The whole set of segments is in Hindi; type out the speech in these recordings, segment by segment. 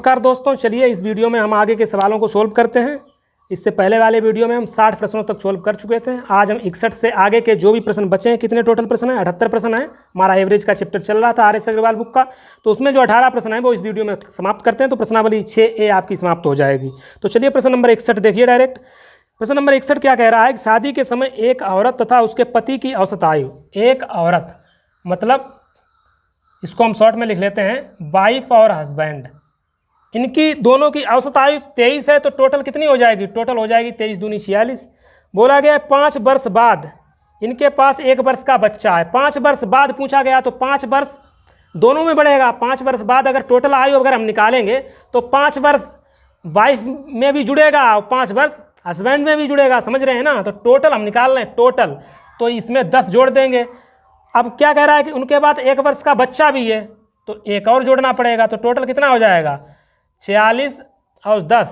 नमस्कार दोस्तों, चलिए इस वीडियो में हम आगे के सवालों को सोल्व करते हैं। इससे पहले वाले वीडियो में हम 60 प्रश्नों तक सोल्व कर चुके थे। आज हम 61 से आगे के जो भी प्रश्न बचे हैं, कितने टोटल प्रश्न हैं, 78 प्रश्न हैं। हमारा एवरेज का चैप्टर चल रहा था RS अग्रवाल बुक का, तो उसमें जो 18 प्रश्न हैं वो इस वीडियो में समाप्त करते हैं। तो प्रश्नावली 6A आपकी समाप्त हो जाएगी। तो चलिए प्रश्न नंबर 61 देखिए डायरेक्ट। प्रश्न नंबर 61 क्या कह रहा है कि शादी के समय एक औरत तथा उसके पति की औसत आयु, एक औरत मतलब इसको हम शॉर्ट में लिख लेते हैं वाइफ और हस्बैंड, इनकी दोनों की औसत आयु 23 है। तो टोटल कितनी हो जाएगी? टोटल हो जाएगी 23 दूनी 46। बोला गया 5 वर्ष बाद इनके पास 1 वर्ष का बच्चा है। 5 वर्ष बाद पूछा गया तो 5 वर्ष दोनों में बढ़ेगा। 5 वर्ष बाद अगर टोटल आयु अगर हम निकालेंगे तो 5 वर्ष वाइफ में भी जुड़ेगा और 5 वर्ष हस्बैंड में भी जुड़ेगा। समझ रहे हैं ना? तो टोटल हम निकाल रहे हैं टोटल, तो इसमें 10 जोड़ देंगे। अब क्या कह रहा है कि उनके बाद 1 वर्ष का बच्चा भी है तो एक और जोड़ना पड़ेगा। तो टोटल कितना हो जाएगा? 46 और 10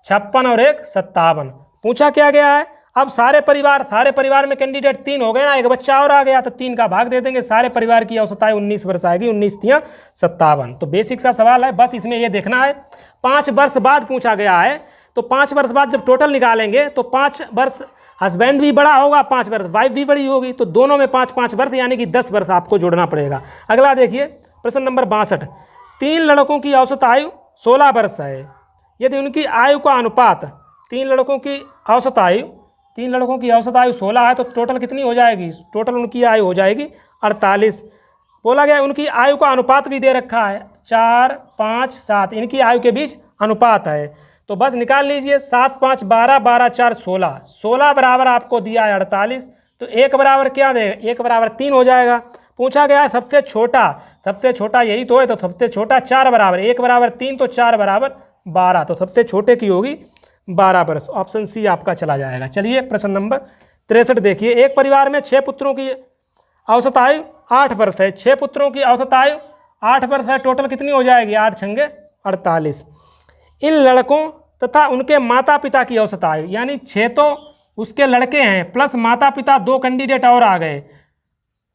56 और 1 57। पूछा क्या गया है? अब सारे परिवार में कैंडिडेट 3 हो गए ना, एक बच्चा और आ गया तो 3 का भाग दे देंगे। सारे परिवार की औसत आयु 19 वर्ष आएगी, 19 3 57। तो बेसिक सा सवाल है, बस इसमें ये देखना है 5 वर्ष बाद पूछा गया है। तो 5 वर्ष बाद जब टोटल निकालेंगे तो 5 वर्ष हस्बैंड भी बड़ा होगा, 5 वर्ष वाइफ भी बड़ी होगी, तो दोनों में 5-5 वर्ष यानी कि 10 वर्ष आपको जोड़ना पड़ेगा। अगला देखिए प्रश्न नंबर 62। 3 लड़कों की औसत आयु 16 वर्ष है। यदि उनकी आयु का अनुपात 3 लड़कों की औसत आयु 16 है तो टोटल कितनी हो जाएगी? टोटल उनकी आयु हो जाएगी 48। बोला गया उनकी आयु का अनुपात भी दे रखा है 4 5 7, इनकी आयु के बीच अनुपात है। तो बस निकाल लीजिए 7 5 12 12 4 16, 16 बराबर आपको दिया है 48। तो 1 बराबर क्या देगा? 1 बराबर 3 हो जाएगा। पूछा गया है सबसे छोटा यही तो है, तो सबसे छोटा 4 बराबर, 1 बराबर 3 तो 4 बराबर 12, तो सबसे छोटे की होगी 12 वर्ष। ऑप्शन सी आपका चला जाएगा। चलिए प्रश्न नंबर 63 देखिए। एक परिवार में 6 पुत्रों की औसत आयु 8 वर्ष है। 6 पुत्रों की औसत आयु 8 वर्ष है। टोटल कितनी हो जाएगी? 8 छंगे 48। इन लड़कों तथा उनके माता पिता की औसत आयु, यानी 6 तो उसके लड़के हैं प्लस माता पिता 2 कैंडिडेट और आ गए,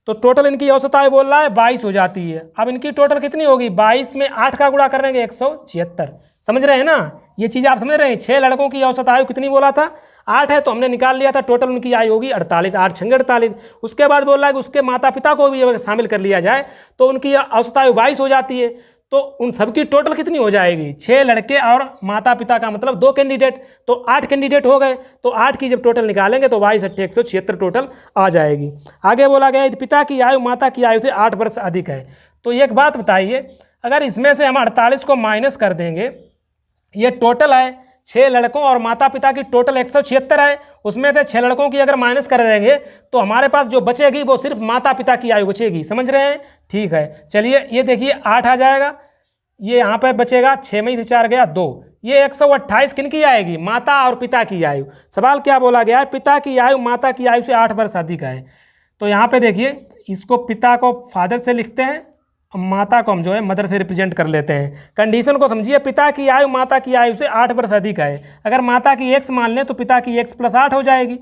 तो टोटल इनकी औसत आयु बोल रहा है 22 हो जाती है। अब इनकी टोटल कितनी होगी? 22 में 8 का गुणा करेंगे 176। समझ रहे हैं ना? ये चीज़ आप समझ रहे हैं? 6 लड़कों की औसत आयु कितनी बोला था? 8 है, तो हमने निकाल लिया था टोटल उनकी आयु होगी 48, 8 छंगे 48। उसके बाद बोल रहा है कि उसके माता पिता को भी अगर शामिल कर लिया जाए तो उनकी औसत आयु 22 हो जाती है। तो उन सबकी टोटल कितनी हो जाएगी? 6 लड़के और माता पिता का मतलब 2 कैंडिडेट, तो 8 कैंडिडेट हो गए। तो 8 की जब टोटल निकालेंगे तो 22 8 176 टोटल आ जाएगी। आगे बोला गया यदि पिता की आयु माता की आयु से 8 वर्ष अधिक है। तो एक बात बताइए, अगर इसमें से हम 48 को माइनस कर देंगे, ये टोटल है 6 लड़कों और माता पिता की टोटल 176 है, उसमें से 6 लड़कों की अगर माइनस कर देंगे तो हमारे पास जो बचेगी वो सिर्फ माता पिता की आयु बचेगी। समझ रहे हैं? ठीक है, चलिए ये देखिए 8 आ जाएगा, ये यहाँ पे बचेगा 6 में से 4 गया 2, ये 128 किन की आएगी? माता और पिता की आयु। सवाल क्या बोला गया है? पिता की आयु माता की आयु से 8 वर्ष अधिक है। तो यहाँ पे देखिए इसको पिता को फादर से लिखते हैं, माता को हम जो है मदर से रिप्रेजेंट कर लेते हैं। कंडीशन को समझिए, पिता की आयु माता की आयु से 8 वर्ष अधिक है। अगर माता की x मान लें तो पिता की x + 8 हो जाएगी।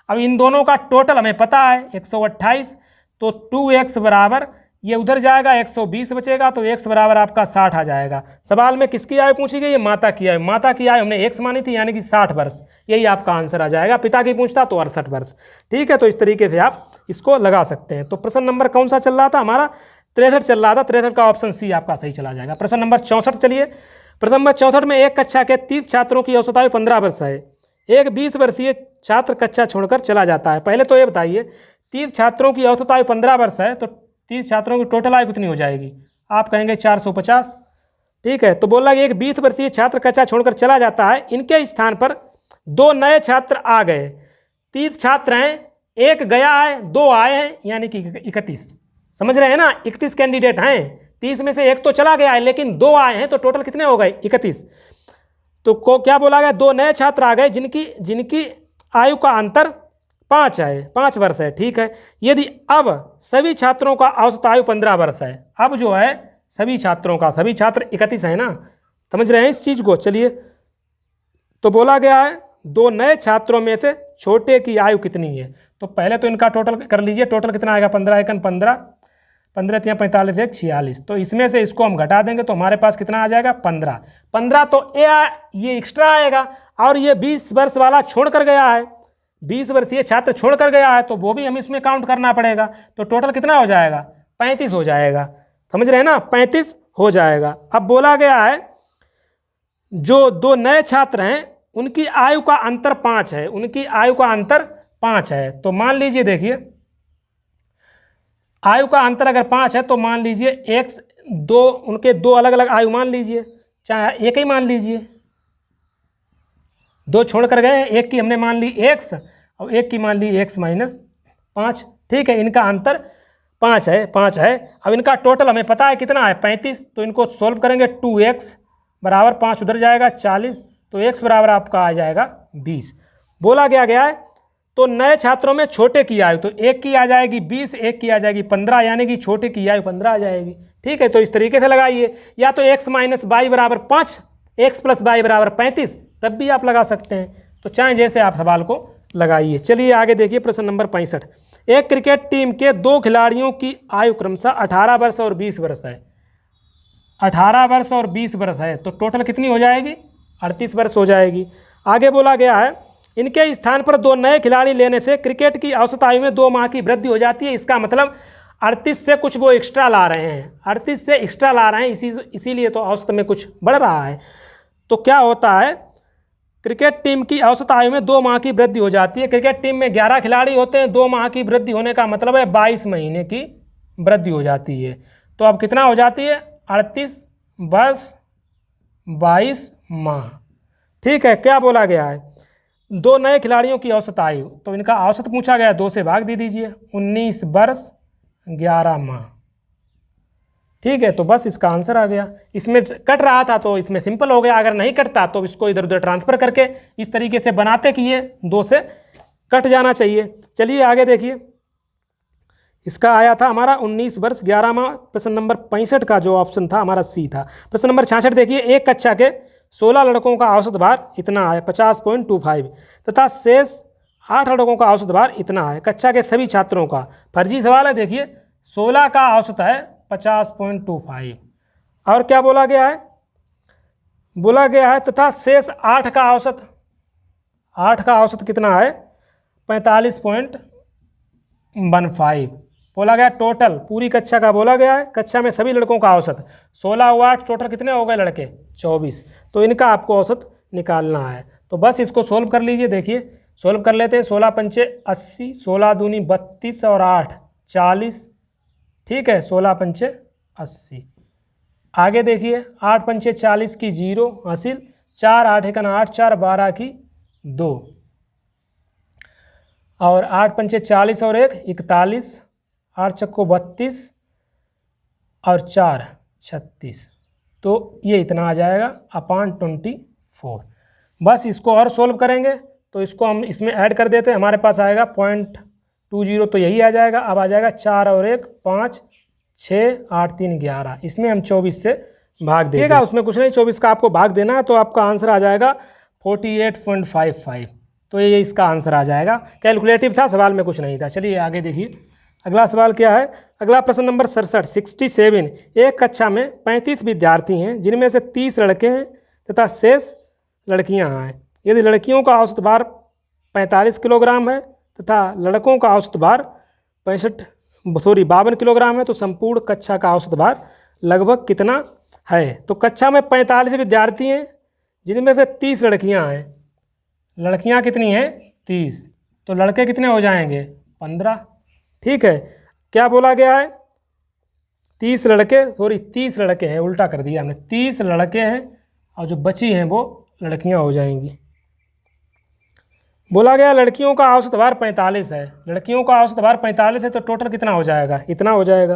अब इन दोनों का टोटल हमें पता है 128, तो 2x बराबर ये उधर जाएगा 120 बचेगा, तो x बराबर आपका 60 आ जाएगा। सवाल में किसकी आयु पूछी गई है? माता की आयु। माता की आयु हमने x मानी थी यानी कि 60 वर्ष, यही आपका आंसर आ जाएगा। पिता की पूछता तो 68 वर्ष। ठीक है, तो इस तरीके से आप इसको लगा सकते हैं। तो प्रश्न नंबर कौन सा चल रहा था? हमारा 63 चल रहा था। 63 का ऑप्शन सी आपका सही चला जाएगा। प्रश्न नंबर 64 चलिए। प्रश्न नंबर 64 में एक कक्षा के 30 छात्रों की औसत आयु 15 वर्ष है। एक 20 वर्षीय छात्र कक्षा छोड़कर चला जाता है। पहले तो ये बताइए 30 छात्रों की औसत आयु 15 वर्ष है, तो 30 छात्रों की टोटल आयु कितनी हो जाएगी? आप कहेंगे 450। ठीक है, तो बोल रहा है एक 20 वर्षीय छात्र कक्षा छोड़कर चला जाता है, इनके स्थान पर 2 नए छात्र आ गए। 30 छात्र हैं, एक गया है 2 आए हैं, यानी कि 31। समझ रहे हैं ना? 31 कैंडिडेट हैं, 30 में से एक तो चला गया है लेकिन 2 आए हैं, तो टोटल कितने हो गए? 31। तो क्या बोला गया? 2 नए छात्र आ गए जिनकी आयु का अंतर 5 है, 5 वर्ष है। ठीक है, यदि अब सभी छात्रों का औसत आयु 15 वर्ष है, अब जो है सभी छात्र 31 है ना? समझ रहे हैं इस चीज़ को? चलिए, तो बोला गया है 2 नए छात्रों में से छोटे की आयु कितनी है? तो पहले तो इनका टोटल कर लीजिए, टोटल कितना आएगा? 15 × 15, 15 × 45 एक 46। तो इसमें से इसको हम घटा देंगे तो हमारे पास कितना आ जाएगा 15। 15 तो ये एक्स्ट्रा आएगा, और ये 20 वर्ष वाला छोड़ कर गया है, 20 वर्षीय छात्र छोड़ कर गया है, तो वो भी हम इसमें काउंट करना पड़ेगा। तो टोटल कितना हो जाएगा 35 हो जाएगा। समझ रहे हैं ना, 35 हो जाएगा। अब बोला गया है जो 2 नए छात्र हैं उनकी आयु का अंतर 5 है, उनकी आयु का अंतर 5 है। तो मान लीजिए, देखिए आयु का अंतर अगर 5 है तो मान लीजिए x 2, उनके 2 अलग अलग आयु मान लीजिए, चाहे एक ही मान लीजिए, 2 छोड़ कर गए, एक की हमने मान ली x और एक की मान ली x - 5। ठीक है, इनका अंतर 5 है। अब इनका टोटल हमें पता है कितना है 35। तो इनको सोल्व करेंगे, 2x बराबर 5 उधर जाएगा 40, तो x बराबर आपका आ जाएगा 20। बोला गया है तो नए छात्रों में छोटे की आयु, तो एक की आ जाएगी 20, एक की आ जाएगी 15, यानी कि छोटे की आयु 15 आ जाएगी। ठीक है, तो इस तरीके से लगाइए, या तो x - y बराबर 5, x + y बराबर 35, तब भी आप लगा सकते हैं। तो चाहे जैसे आप सवाल को लगाइए। चलिए आगे देखिए, प्रश्न नंबर 65। एक क्रिकेट टीम के 2 खिलाड़ियों की आयु क्रमशः 18 वर्ष और 20 वर्ष है। 18 वर्ष और 20 वर्ष है, तो टोटल कितनी हो जाएगी 38 वर्ष हो जाएगी। आगे बोला गया है इनके स्थान पर 2 नए खिलाड़ी लेने से क्रिकेट की औसत आयु में 2 माह की वृद्धि हो जाती है। इसका मतलब 38 से कुछ वो एक्स्ट्रा ला रहे हैं, 38 से एक्स्ट्रा ला रहे हैं, इसीलिए तो औसत में कुछ बढ़ रहा है। तो क्या होता है, क्रिकेट टीम की औसत आयु में 2 माह की वृद्धि हो जाती है। क्रिकेट टीम में 11 खिलाड़ी होते हैं, 2 माह की वृद्धि होने का मतलब है 22 महीने की वृद्धि हो जाती है। तो अब कितना हो जाती है 38 वर्ष 22 माह। ठीक है, क्या बोला गया है 2 नए खिलाड़ियों की औसत आयु, तो इनका औसत पूछा गया, 2 से भाग दे दीजिए, 19 वर्ष 11 माह। ठीक है, तो बस इसका आंसर आ गया। इसमें कट रहा था तो इसमें सिंपल हो गया, अगर नहीं कटता तो इसको इधर उधर ट्रांसफ़र करके इस तरीके से बनाते कि ये 2 से कट जाना चाहिए। चलिए आगे देखिए, इसका आया था हमारा 19 वर्ष 11 माह। प्रश्न नंबर 65 का जो ऑप्शन था हमारा सी था। प्रश्न नंबर 66 देखिए, एक कक्षा के 16 लड़कों का औसत भार इतना है 50.25 तथा शेष 8 लड़कों का औसत भार इतना है, कक्षा के सभी छात्रों का। फर्जी सवाल है। देखिए 16 का औसत है 50.25, और क्या बोला गया है, बोला गया है तथा शेष 8 का औसत, 8 का औसत कितना है 45.15 बोला गया। टोटल पूरी कक्षा का बोला गया है, कक्षा में सभी लड़कों का औसत 16 हुआ, 8 टोटल कितने हो गए लड़के 24। तो इनका आपको औसत निकालना है। तो बस इसको सोल्व कर लीजिए। देखिए सोल्व कर लेते हैं, 16 पंचे 80, 16 दूनी 32 और 8 40। ठीक है, 16 पंचे 80। आगे देखिए 8 पंचे 40 की 0 हासिल, 4 8 एकन 8 4 12 की 2, और 8 पंचे 40 और 1 41, 8 चक्को 32 और 4 36। तो ये इतना आ जाएगा अपॉन 24। बस इसको और सोल्व करेंगे तो इसको हम इसमें ऐड कर देते हैं, हमारे पास आएगा 0.20, तो यही आ जाएगा। अब आ जाएगा 4 और 1 5 6 8 3 11, इसमें हम 24 से भाग देगा, उसमें कुछ नहीं, 24 का आपको भाग देना है, तो आपका आंसर आ जाएगा 48.55। तो ये इसका आंसर आ जाएगा। कैलकुलेटिव था, सवाल में कुछ नहीं था। चलिए आगे देखिए, अगला सवाल क्या है। अगला प्रश्न नंबर 67। एक कक्षा में 35 विद्यार्थी हैं, जिनमें से 30 लड़के हैं तथा शेष लड़कियां हैं। यदि लड़कियों का औसत भार 45 किलोग्राम है तथा लड़कों का औसत भार 52 किलोग्राम है, तो संपूर्ण कक्षा का औसत भार लगभग कितना है। तो कक्षा में 45 विद्यार्थी हैं, जिनमें से 30 लड़कियां हैं। लड़कियां कितनी हैं 30, तो लड़के कितने हो जाएंगे 15। ठीक है, क्या बोला गया है 30 लड़के हैं, उल्टा कर दिया हमने, 30 लड़के हैं और जो बची हैं वो लड़कियां हो जाएंगी। बोला गया लड़कियों का औसत भार 45 है, लड़कियों का औसत भार 45 है, तो टोटल कितना हो जाएगा इतना हो जाएगा,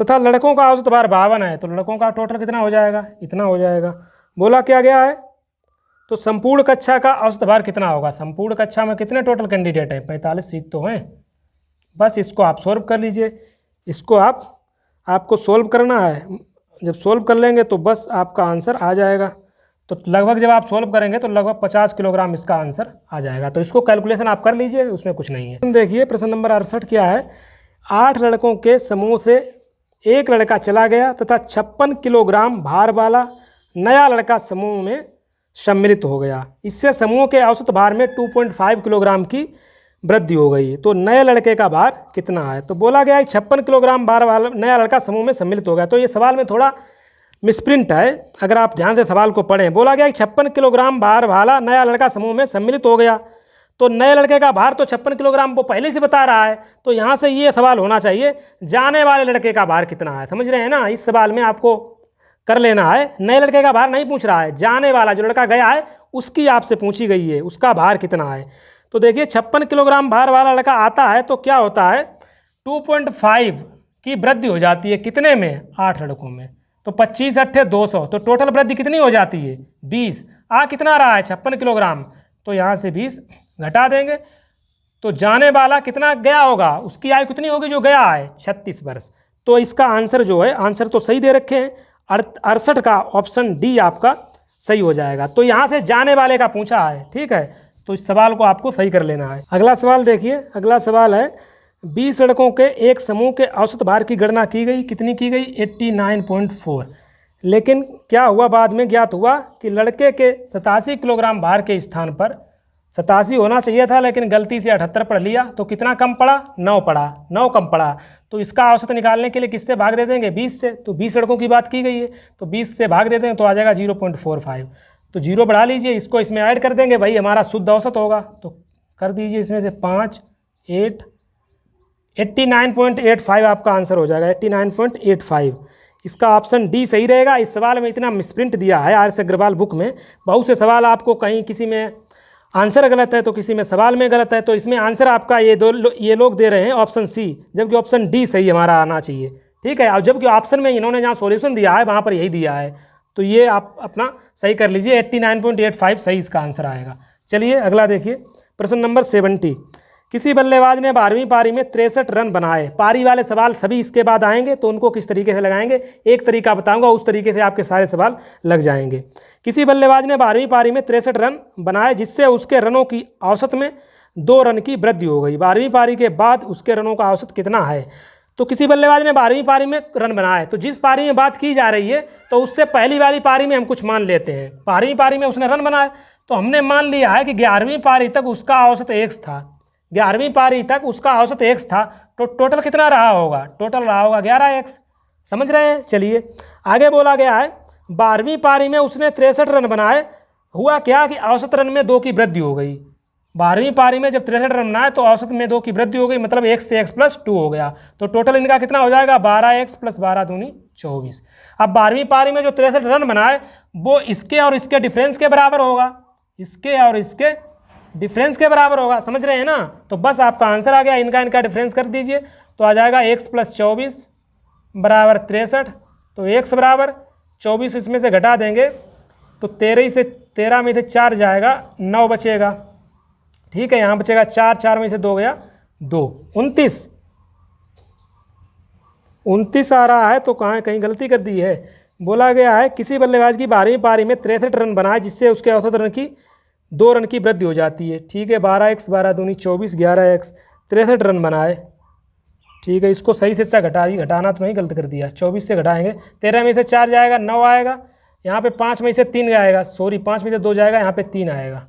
तथा लड़कों का औसत भार 52 है, तो लड़कों का टोटल कितना हो जाएगा इतना हो जाएगा। बोला क्या गया है, तो संपूर्ण कक्षा का औसत भार कितना होगा। संपूर्ण कक्षा में कितने टोटल कैंडिडेट हैं 45 सीट तो हैं। बस इसको आप सोल्व कर लीजिए, इसको आपको सोल्व करना है। जब सोल्व कर लेंगे तो बस आपका आंसर आ जाएगा। तो लगभग जब आप सोल्व करेंगे तो लगभग 50 किलोग्राम इसका आंसर आ जाएगा। तो इसको कैलकुलेशन आप कर लीजिए, उसमें कुछ नहीं है। देखिए प्रश्न नंबर 68 क्या है। 8 लड़कों के समूह से एक लड़का चला गया तथा 56 किलोग्राम भार वाला नया लड़का समूह में सम्मिलित हो गया। इससे समूह के औसत भार में 2.5 किलोग्राम की वृद्धि हो गई। तो नए लड़के का भार कितना है? तो बोला गया है 56 किलोग्राम भार वाला नया लड़का समूह में सम्मिलित हो गया। तो ये सवाल में थोड़ा मिसप्रिंट है, अगर आप ध्यान से सवाल को पढ़ें। बोला गया है 56 किलोग्राम भार वाला नया लड़का समूह में सम्मिलित हो गया। तो नए लड़के का भार तो 56 किलोग्राम वो पहले से बता रहा है, तो यहाँ से ये सवाल होना चाहिए जाने वाले लड़के का भार कितना है। समझ रहे हैं ना? इस सवाल में आपको कर लेना है, नए लड़के का भार नहीं पूछ रहा है, जाने वाला जो लड़का गया है उसकी आपसे पूछी गई है, उसका भार कितना है। तो देखिए 56 किलोग्राम भार वाला लड़का आता है तो क्या होता है 2.5 की वृद्धि हो जाती है कितने में? 8 लड़कों में। तो 25 अट्ठे 200, तो टोटल वृद्धि कितनी हो जाती है? 20। कितना रहा है? 56 किलोग्राम। तो यहाँ से 20 घटा देंगे तो जाने वाला कितना गया होगा, उसकी आयु कितनी होगी जो गया है? 36 वर्ष। तो इसका आंसर जो है, आंसर तो सही दे रखे हैं, 68 का ऑप्शन डी आपका सही हो जाएगा। तो यहाँ से जाने वाले का पूछा है, ठीक है, तो इस सवाल को आपको सही कर लेना है। अगला सवाल देखिए, अगला सवाल है 20 लड़कों के एक समूह के औसत भार की गणना की गई, कितनी की गई? 89.4। लेकिन क्या हुआ, बाद में ज्ञात हुआ कि लड़के के 87 किलोग्राम भार के स्थान पर 87 होना चाहिए था, लेकिन गलती से 78 पढ़ लिया, तो कितना कम पड़ा? 9 पड़ा, 9 कम पड़ा। तो इसका औसत निकालने के लिए किससे भाग दे देंगे? 20 से। तो 20 लड़कों की बात की गई है, तो 20 से भाग देते हैं तो आ जाएगा 0.45। तो 0 बढ़ा लीजिए, इसको इसमें ऐड कर देंगे, भाई हमारा शुद्ध औसत होगा। तो कर दीजिए इसमें से 5, 8, 89.85 आपका आंसर हो जाएगा, 89.85। इसका ऑप्शन डी सही रहेगा। इस सवाल में इतना मिसप्रिंट दिया है आर एस अग्रवाल बुक में, बहुत से सवाल आपको कहीं किसी में आंसर गलत है तो किसी में सवाल में गलत है, तो इसमें आंसर आपका ये लोग दे रहे हैं ऑप्शन सी, जबकि ऑप्शन डी सही हमारा आना चाहिए, ठीक है। और जबकि ऑप्शन में इन्होंने जहाँ सॉल्यूशन दिया है वहाँ पर यही दिया है, तो ये आप अपना सही कर लीजिए, 89.85 सही इसका आंसर आएगा। चलिए अगला देखिए, प्रश्न नंबर 70। किसी बल्लेबाज ने 12वीं पारी में 63 रन बनाए। पारी वाले सवाल सभी इसके बाद आएंगे, तो उनको किस तरीके से लगाएंगे, एक तरीका बताऊंगा, उस तरीके से आपके सारे सवाल लग जाएंगे। किसी बल्लेबाज ने 12वीं पारी में 63 रन बनाए, जिससे उसके रनों की औसत में 2 रन की वृद्धि हो गई। 12वीं पारी के बाद उसके रनों का औसत कितना है? तो किसी बल्लेबाज ने 12वीं पारी में रन बनाए, तो जिस पारी में बात की जा रही है तो उससे पहली वाली पारी में हम कुछ मान लेते हैं। 12वीं पारी में उसने रन बनाए, तो हमने मान लिया है कि 11वीं पारी तक उसका औसत x था, 11वीं पारी तक उसका औसत x था, तो टोटल कितना रहा होगा? टोटल रहा होगा 11x। समझ रहे हैं? चलिए आगे बोला गया है 12वीं पारी में उसने 63 रन बनाए, हुआ क्या कि औसत रन में 2 की वृद्धि हो गई। 12वीं पारी में जब 63 रन बनाए तो औसत में 2 की वृद्धि हो गई, मतलब x से x + 2 हो गया, तो टोटल इनका कितना हो जाएगा? 12x + 12 दूनी 24। अब 12वीं पारी में जो 63 रन बनाए वो इसके और इसके डिफरेंस के बराबर होगा, इसके और इसके डिफरेंस के बराबर होगा। समझ रहे हैं ना? तो बस आपका आंसर आ गया, इनका डिफरेंस कर दीजिए, तो आ जाएगा x + 24 बराबर 63। तो x बराबर 24 इसमें से घटा देंगे तो 13 में से 4 जाएगा, 9 बचेगा, ठीक है। यहाँ बचेगा 4, 4 में से 2 गया 2, 29 आ रहा है, तो कहीं गलती कर दी है। बोला गया है किसी बल्लेबाज की 12वीं पारी में 63 रन बनाए, जिससे उसके औसत रन की 2 रन की वृद्धि हो जाती है, ठीक है। 12x 12 दूनी 24, 11x 63 रन बनाए, ठीक है। इसको सही से अच्छा घटाना तो नहीं गलत कर दिया, 24 से घटाएंगे, 13 में से 4 जाएगा, 9 आएगा, यहाँ पे 5 में से 3 आएगा, 5 में से 2 जाएगा, यहाँ पे 3 आएगा,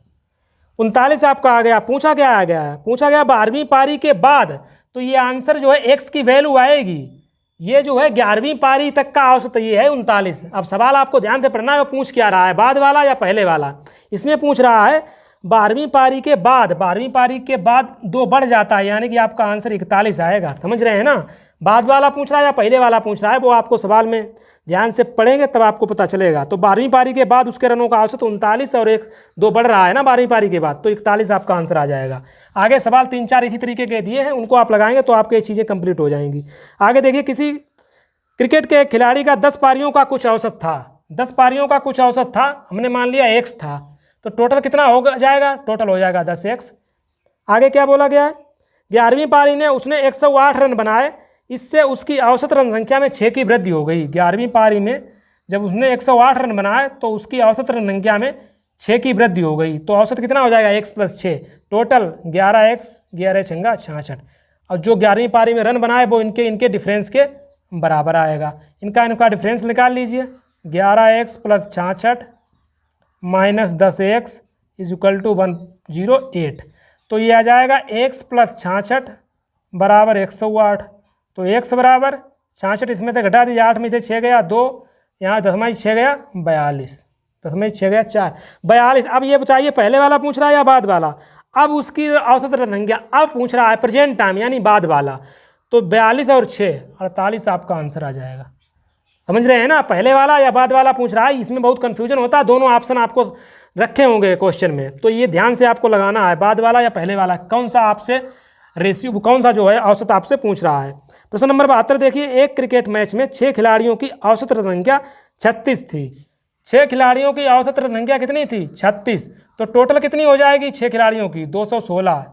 39 आपका आ गया। पूछा क्या आ गया? पूछा गया 12वीं पारी के बाद, तो ये आंसर जो है x की वैल्यू आएगी, ये जो है 11वीं पारी तक का औसत ये है 39। अब सवाल आपको ध्यान से पढ़ना है, वो पूछ क्या रहा है, बाद वाला या पहले वाला। इसमें पूछ रहा है 12वीं पारी के बाद, 12वीं पारी के बाद 2 बढ़ जाता है, यानी कि आपका आंसर 41 आएगा। समझ रहे हैं ना? बाद वाला पूछ रहा है या पहले वाला पूछ रहा है, वो आपको सवाल में ध्यान से पढ़ेंगे तब आपको पता चलेगा। तो 12वीं पारी के बाद उसके रनों का औसत 39 और 2 बढ़ रहा है ना 12वीं पारी के बाद, तो 41 आपका आंसर आ जाएगा। आगे सवाल 3-4 इसी तरीके के दिए हैं, उनको आप लगाएंगे तो आपके ये चीज़ें कंप्लीट हो जाएंगी। आगे देखिए, किसी क्रिकेट के खिलाड़ी का 10 पारियों का कुछ औसत था, 10 पारियों का कुछ औसत था, हमने मान लिया x था, तो टोटल कितना हो जाएगा? टोटल हो जाएगा 10x। आगे क्या बोला गया है? 11वीं पारी ने उसने 108 रन बनाए, इससे उसकी औसत रन संख्या में 6 की वृद्धि हो गई। 11वीं पारी में जब उसने 108 रन बनाए तो उसकी औसत रन संख्या में 6 की वृद्धि हो गई, तो औसत कितना हो जाएगा? x + 6, total 11x, 11 छंगा 66। और जो 11वीं पारी में रन बनाए वो इनके इनके डिफरेंस के बराबर आएगा। इनका डिफरेंस निकाल लीजिए। 11x + 66 - 10x = 108। तो ये आ जाएगा x + 66 = 108। तो x बराबर 66 इसमें से घटा दीजिए, 8 में से 6 गया 2, यहाँ 10 गया 42, 10 गया 4, 42। अब ये बताइए पहले वाला पूछ रहा है या बाद वाला? अब उसकी औसत जनसंख्या अब पूछ रहा है प्रेजेंट टाइम यानी बाद वाला। तो 42 और 6 48 आपका आंसर आ जाएगा। समझ रहे हैं ना? पहले वाला या बाद वाला पूछ रहा है, इसमें बहुत कन्फ्यूजन होता है। दोनों ऑप्शन आपको रखे होंगे क्वेश्चन में, तो ये ध्यान से आपको लगाना है, बाद वाला या पहले वाला, कौन सा आपसे रेशियो, कौन सा जो है औसत आपसे पूछ रहा है। प्रश्न नंबर 72 देखिए, एक क्रिकेट मैच में 6 खिलाड़ियों की औसत रन संख्या 36 थी। 6 खिलाड़ियों की औसत रन संख्या कितनी थी? 36। तो टोटल कितनी हो जाएगी 6 खिलाड़ियों की? 216।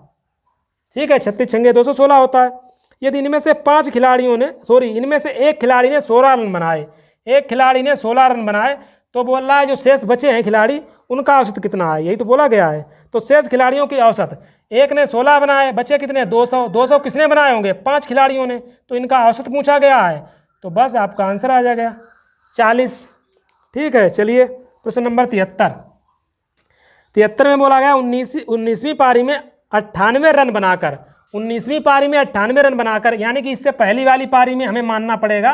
ठीक है, 36 छंगे 216 होता है। यदि इनमें से 5 खिलाड़ियों ने इनमें से एक खिलाड़ी ने 16 रन बनाए, एक खिलाड़ी ने 16 रन बनाए, तो बोल रहा है जो शेष बचे हैं खिलाड़ी उनका औसत कितना है, यही तो बोला गया है। तो शेष खिलाड़ियों की औसत, एक ने 16 बनाए, बचे कितने? 200। 200 किसने बनाए होंगे? 5 खिलाड़ियों ने, तो इनका औसत पूछा गया है। तो बस आपका आंसर आ जाएगा 40। ठीक है, चलिए प्रश्न नंबर 73। 73 में बोला गया 19वीं पारी में 98 रन बनाकर, 19वीं पारी में 98 रन बनाकर, यानी कि इससे पहली वाली पारी में हमें मानना पड़ेगा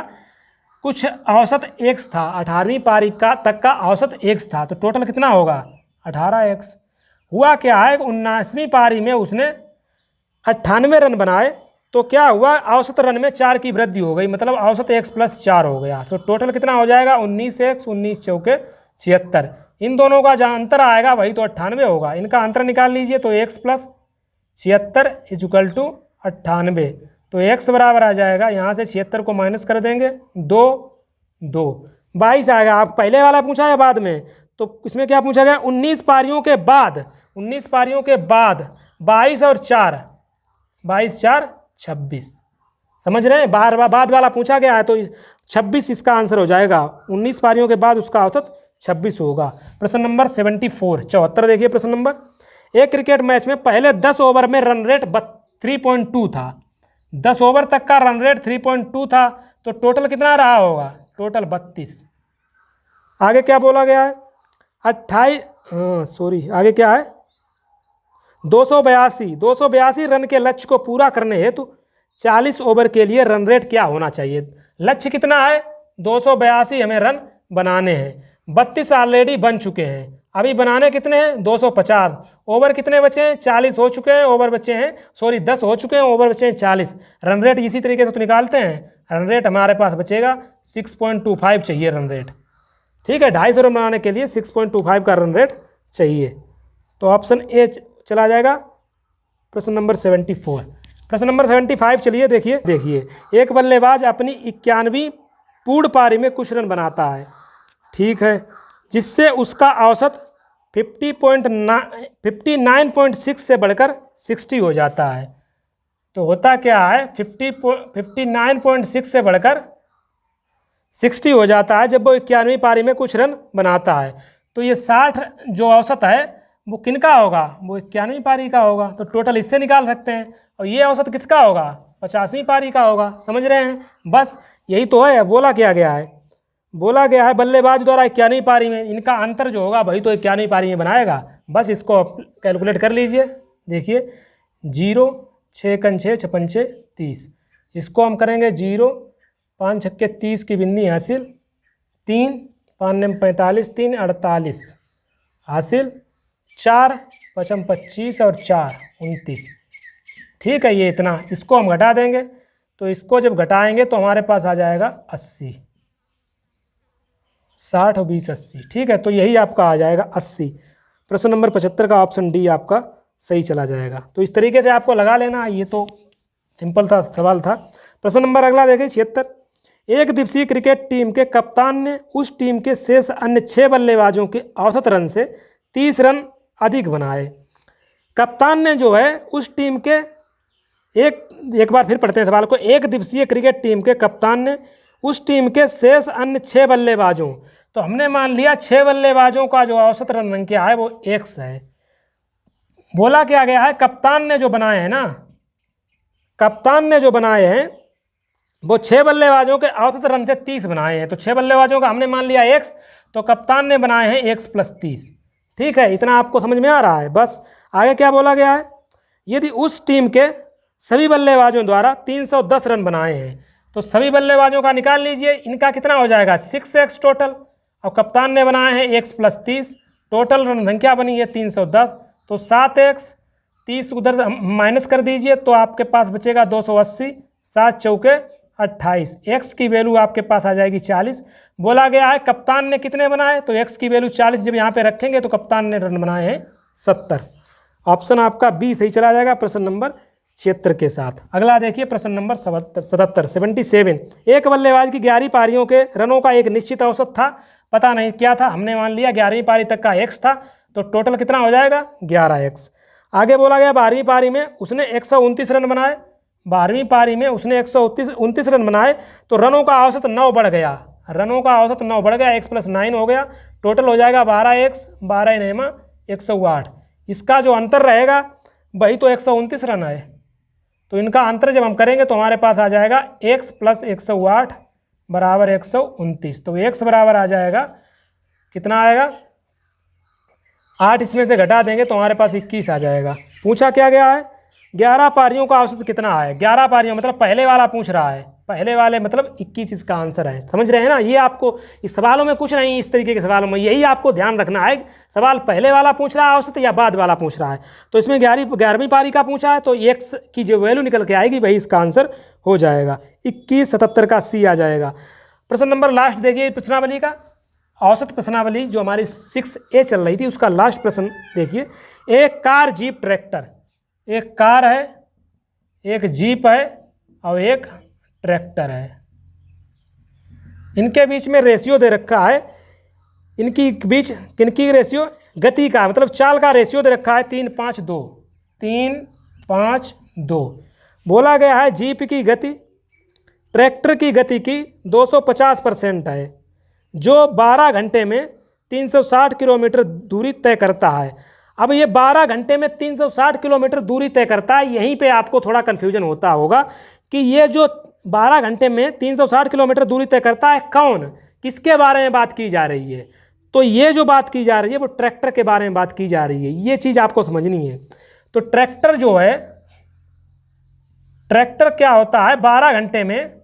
कुछ औसत x था, 18वीं पारी का तक का औसत x था, तो टोटल कितना होगा? 18x। हुआ क्या है, 19वीं पारी में उसने 98 रन बनाए, तो क्या हुआ, औसत रन में 4 की वृद्धि हो गई, मतलब औसत x + 4 हो गया। तो टोटल कितना हो जाएगा? 19x, 19 चौके 76। इन दोनों का जहाँ अंतर आएगा वही तो 98 होगा। इनका अंतर निकाल लीजिए, तो x + 76 = 98। तो x बराबर आ जाएगा, यहाँ से 76 को माइनस कर देंगे, 2 2 22 आएगा। आप पहले वाला पूछा है बाद में, तो इसमें क्या पूछा गया? 19 पारियों के बाद, 19 पारियों के बाद 22 और 4, 22 4 26। समझ रहे हैं? बाद वाला पूछा गया है, तो 26 इसका आंसर हो जाएगा। 19 पारियों के बाद उसका औसत 26 होगा। प्रश्न नंबर 74, 74 देखिए प्रश्न नंबर। एक क्रिकेट मैच में पहले 10 ओवर में रन रेट 3.2 था, 10 ओवर तक का रन रेट 3.2 था, तो टोटल कितना रहा होगा? टोटल 32। आगे क्या बोला गया है? 28 आगे क्या है? 282 रन के लक्ष्य को पूरा करने हेतु 40 ओवर के लिए रन रेट क्या होना चाहिए? लक्ष्य कितना है? 282 हमें रन बनाने हैं, 32 ऑलरेडी बन चुके हैं, अभी बनाने कितने हैं? 250। ओवर कितने बचे हैं? 40 हो चुके हैं, ओवर बचे हैं 10 हो चुके हैं, ओवर बचे हैं 40। रन रेट इसी तरीके से तो निकालते हैं। रन रेट हमारे पास बचेगा 6.25 चाहिए रन रेट। ठीक है, 250 रन बनाने के लिए 6.25 का रन रेट चाहिए। तो ऑप्शन ए चला जाएगा। प्रश्न नंबर 74। प्रश्न नंबर 75 चलिए देखिए, एक बल्लेबाज अपनी 91वीं पूर्ण पारी में कुछ रन बनाता है, ठीक है, जिससे उसका औसत 59.6 से बढ़कर 60 हो जाता है। तो होता क्या है, 59.6 से बढ़कर 60 हो जाता है जब वो 91वीं पारी में कुछ रन बनाता है। तो ये 60 जो औसत है वो किनका होगा? वो 91वीं पारी का होगा। तो टोटल इससे निकाल सकते हैं। और ये औसत किसका होगा? 50वीं पारी का होगा। समझ रहे हैं? बस यही तो है। बोला गया है बल्लेबाज द्वारा 91वीं पारी में, इनका अंतर जो होगा वही तो 91वीं पारी में बनाएगा। बस इसको कैलकुलेट कर लीजिए। देखिए 0 6 × 6 = 56 30। इसको हम करेंगे 0 5 छक्के 30 की बिंदी हासिल, 3 5 9 45 3 48 हासिल, 4 5 25 और 4 29। ठीक है, ये इतना। इसको हम घटा देंगे, तो इसको जब घटाएंगे तो हमारे पास आ जाएगा 80। 60 और 20 80। ठीक है, तो यही आपका आ जाएगा 80। प्रश्न नंबर 75 का ऑप्शन डी आपका सही चला जाएगा। तो इस तरीके से आपको लगा लेना। ये तो सिंपल था सवाल था। प्रश्न नंबर अगला देखिए 76। एक दिवसीय क्रिकेट टीम के कप्तान ने उस टीम के शेष अन्य 6 बल्लेबाजों के औसत रन से 30 रन अधिक बनाए। कप्तान ने जो है उस टीम के एक बार फिर पढ़ते हैं सवाल को। एक दिवसीय क्रिकेट टीम के कप्तान ने उस टीम के शेष अन्य 6 बल्लेबाजों, तो हमने मान लिया 6 बल्लेबाजों का जो औसत रन संख्या है वो x है। बोला क्या गया है? कप्तान ने जो बनाए हैं ना, कप्तान ने जो बनाए हैं वो 6 बल्लेबाजों के औसत रन से 30 बनाए हैं। तो 6 बल्लेबाजों का हमने मान लिया x, तो कप्तान ने बनाए हैं x + 30। ठीक है, इतना आपको समझ में आ रहा है। बस आगे क्या बोला गया है, यदि उस टीम के सभी बल्लेबाजों द्वारा 310 रन बनाए हैं तो सभी बल्लेबाजों का निकाल लीजिए, इनका कितना हो जाएगा 6x टोटल, और कप्तान ने बनाए हैं x + 30, टोटल रन संख्या बनी है 310, तो 7x, 30 उधर माइनस कर दीजिए तो आपके पास बचेगा 280, 7 चौके 28, x की वैल्यू आपके पास आ जाएगी 40। बोला गया है कप्तान ने कितने बनाए, तो x की वैल्यू 40 जब यहाँ पे रखेंगे तो कप्तान ने रन बनाए हैं 70। ऑप्शन आपका बी सही चला जाएगा प्रश्न नंबर 76 के साथ। अगला देखिए प्रश्न नंबर 77। एक बल्लेबाज की 11 पारियों के रनों का एक निश्चित औसत था, पता नहीं क्या था, हमने मान लिया 11वीं पारी तक का x था, तो टोटल कितना हो जाएगा 11x। आगे बोला गया 12वीं पारी में उसने 129 रन बनाए, 12वीं पारी में उसने 129 रन बनाए तो रनों का औसत 9 बढ़ गया, रनों का औसत 9 बढ़ गया, x + 9 हो गया, टोटल हो जाएगा 12x, 12 9 108। इसका जो अंतर रहेगा वही तो 129 रन है, तो इनका अंतर जब हम करेंगे तो हमारे पास आ जाएगा x + 108 बराबर 129। तो x बराबर आ जाएगा कितना आएगा 8, इसमें से घटा देंगे तो हमारे पास 21 आ जाएगा। पूछा क्या गया है 11 पारियों का औसत कितना है, 11 पारियों मतलब पहले वाला पूछ रहा है, पहले वाले मतलब 21 इसका आंसर है। समझ रहे हैं ना, ये आपको इस सवालों में कुछ नहीं, इस तरीके के सवालों में यही आपको ध्यान रखना है, सवाल पहले वाला पूछ रहा है औसत या बाद वाला पूछ रहा है। तो इसमें 11वीं पारी का पूछा है तो x की जो वैल्यू निकल के आएगी वही इसका आंसर हो जाएगा, 21 77 का C आ जाएगा। प्रश्न नंबर लास्ट देखिए प्रश्नावली का, औसत प्रश्नावली जो हमारी 6A चल रही थी उसका लास्ट प्रश्न देखिए। एक कार जीप ट्रैक्टर, एक कार है, एक जीप है और एक ट्रैक्टर है, इनके बीच में रेशियो दे रखा है, इनकी बीच किनकी रेशियो, गति का मतलब चाल का रेशियो दे रखा है 3-5-2, 3-5-2। बोला गया है जीप की गति ट्रैक्टर की गति की 250% है, जो 12 घंटे में 360 किलोमीटर दूरी तय करता है। अब ये 12 घंटे में 360 किलोमीटर दूरी तय करता है, यहीं पे आपको थोड़ा कन्फ्यूजन होता होगा कि ये जो 12 घंटे में 360 किलोमीटर दूरी तय करता है कौन, किसके बारे में बात की जा रही है। तो ये जो बात की जा रही है वो ट्रैक्टर के बारे में बात की जा रही है, ये चीज़ आपको समझनी है। तो ट्रैक्टर जो है, ट्रैक्टर क्या होता है 12 घंटे में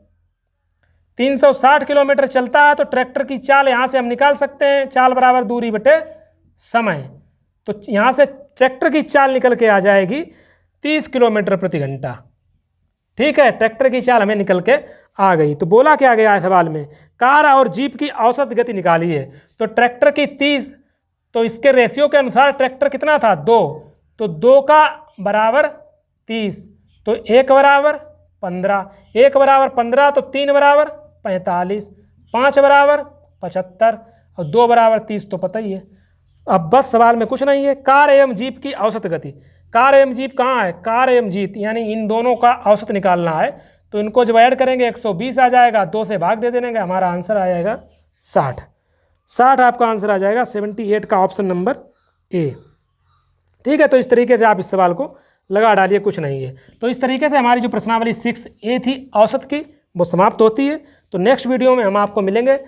360 किलोमीटर चलता है, तो ट्रैक्टर की चाल यहाँ से हम निकाल सकते हैं, चाल बराबर दूरी बटे समय। तो यहाँ से ट्रैक्टर की चाल निकल के आ जाएगी 30 किलोमीटर प्रति घंटा। ठीक है, ट्रैक्टर की चाल हमें निकल के आ गई। तो बोला क्या गया है सवाल में, कार और जीप की औसत गति निकाली है। तो ट्रैक्टर की 30, तो इसके रेशियो के अनुसार ट्रैक्टर कितना था 2, तो 2 का बराबर 30, तो 1 बराबर 15, 1 बराबर 15 तो 3 बराबर 45, 5 बराबर 75 और 2 बराबर 30, तो पता ही है। अब बस सवाल में कुछ नहीं है, कार एवं जीप की औसत गति, कार एवं जीप कहाँ है, कार एवं जीप यानी इन दोनों का औसत निकालना है। तो इनको जब ऐड करेंगे 120 आ जाएगा, 2 से भाग दे देंगे, हमारा आंसर आ जाएगा 60 आपका आंसर आ जाएगा 78 का ऑप्शन नंबर ए। ठीक है, तो इस तरीके से आप इस सवाल को लगा डालिए, कुछ नहीं है। तो इस तरीके से हमारी जो प्रश्नावली 6A थी औसत की वो समाप्त होती है। तो नेक्स्ट वीडियो में हम आपको मिलेंगे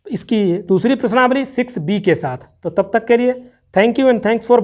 इसकी दूसरी प्रश्नावली 6B के साथ। तो तब तक के लिए thank you and thanks for